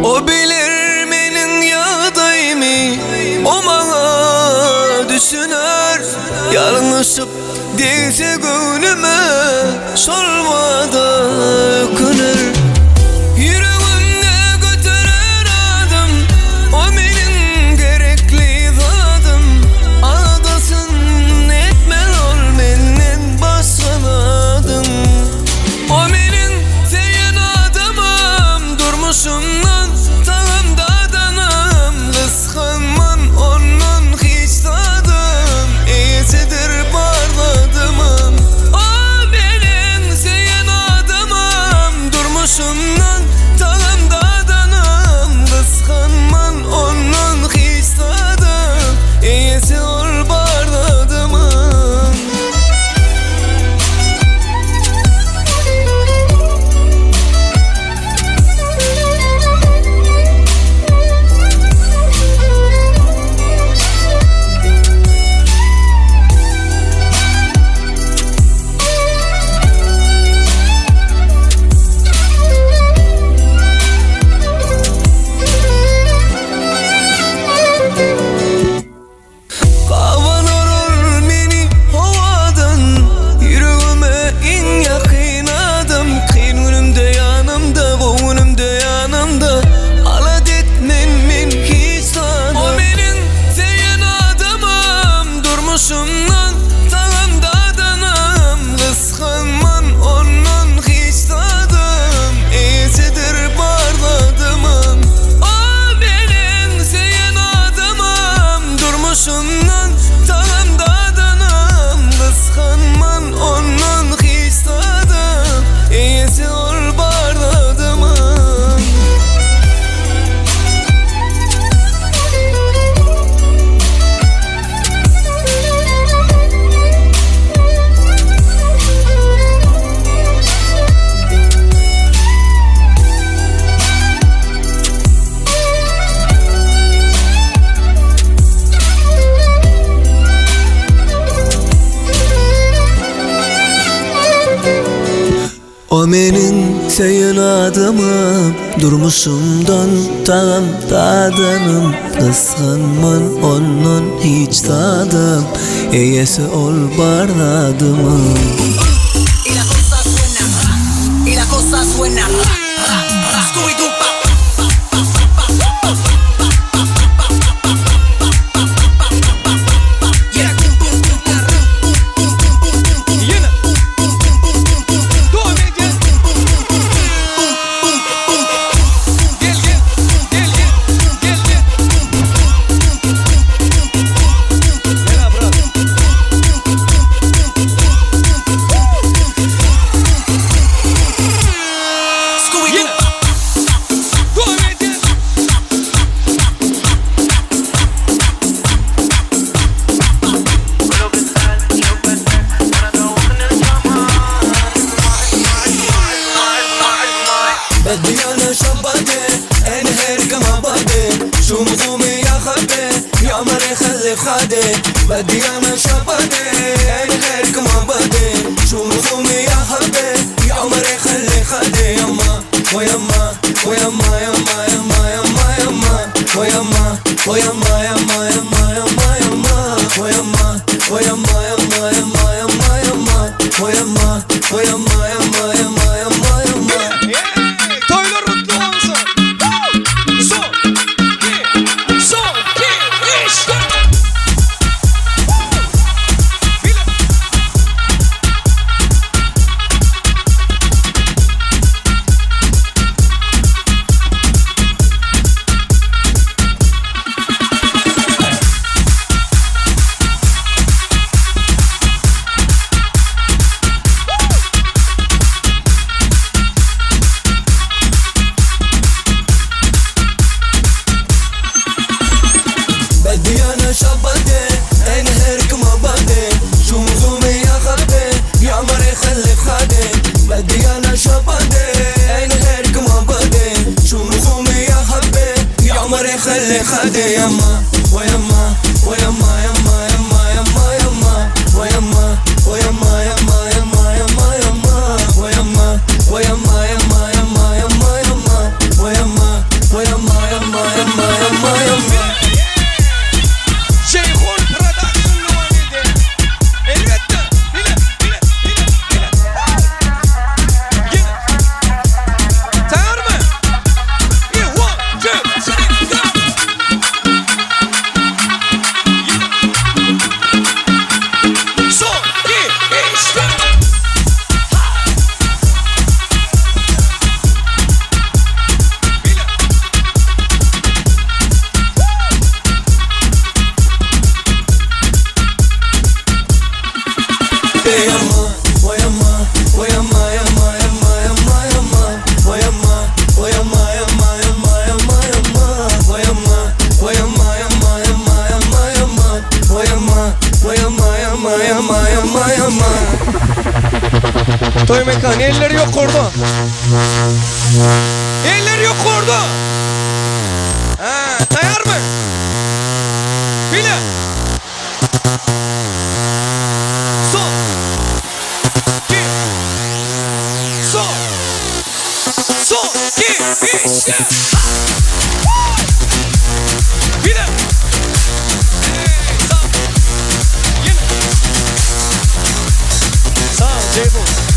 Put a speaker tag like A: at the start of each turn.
A: O bilir menin yadayımı, o bana düşünür. Yanlışıp değilse gönlüme sormada kınır. Yüreğimde götürür adım, o benim gerekli vadım. Aldasın etmel ol menden başkaladım. O benim seyen adamım, durmuşumdan tağımda adanım. Kıskanman onun hiç tadım, iyisidir parladımım. O benim seyen adamım, durmuşumdan tağımda adanım. Kıskanman onun hiç tadım, iyisi ol parladımım. Kavanırır beni havadan, yüreğime en yakın adam. Kıyınımda yanımda, boğunumda yanımda, alat etmen men hiç tadım. O benim seyen adamım, durmuşumdan tağımda adanım. Kıskanman onun hiç tadım, iyisidir parladımım. O benim seyen adamım, durmuşumdan tağımda adanım. Kıskanman onun hiç tadım, iyisi ol parladımım. O benim seyen adamım, durmuşumdan tağımda adanım. Kıskanman onun hiç tadım, iyisi ol parladımım.
B: Y la cosa suena ra, y la cosa suena ra, ra, ra. Scooby-Doo pa. Yeah, boom boom boom boom boom boom boom boom boom boom.
C: Yine.
B: Boom boom boom boom boom boom boom.
C: Devam et gel.
B: Boom boom boom boom boom boom boom boom.
C: Gel gel. Gel gel. Gel gel. Gel abi bırak.
B: Scooby-Doo.
C: Yine. Devam et gel.
A: بدي انا شبادي انا هيك ما بدي شو مفهومي يا خدي يا مري خلي خدي. بدي انا شبادي انا هيك ما بدي شو مفهومي يا خدي يا مري خلي خدي. يما ويما ويما يما يما يما يما ويما ويما يما يما يما يما ويما ويما يما يما يما يما ويما ويما يما يما يما يما.
C: Toylar mutlu olsun. Son, iki, işte. Bile.
A: بدي انا شبادي انا هيك ما بدي شو مفهومي يا خدي يا مري خلي خدي. بدي انا شبادي انا هيك ما بدي شو مفهومي يا خدي يا مري خلي خدي. يما ويما ويما يما يما يما يما ويما ويما يما يما يما يما ويما ويما يما يما يما يما ويما ويما
C: Toy mekan, elleri yok orada. Elleri yok orada. Ha, tayar mı? Bile. Son. İki. Son. Son. İki. İşte. Bile. Sağ. Yine. Sağ. Ceyhun.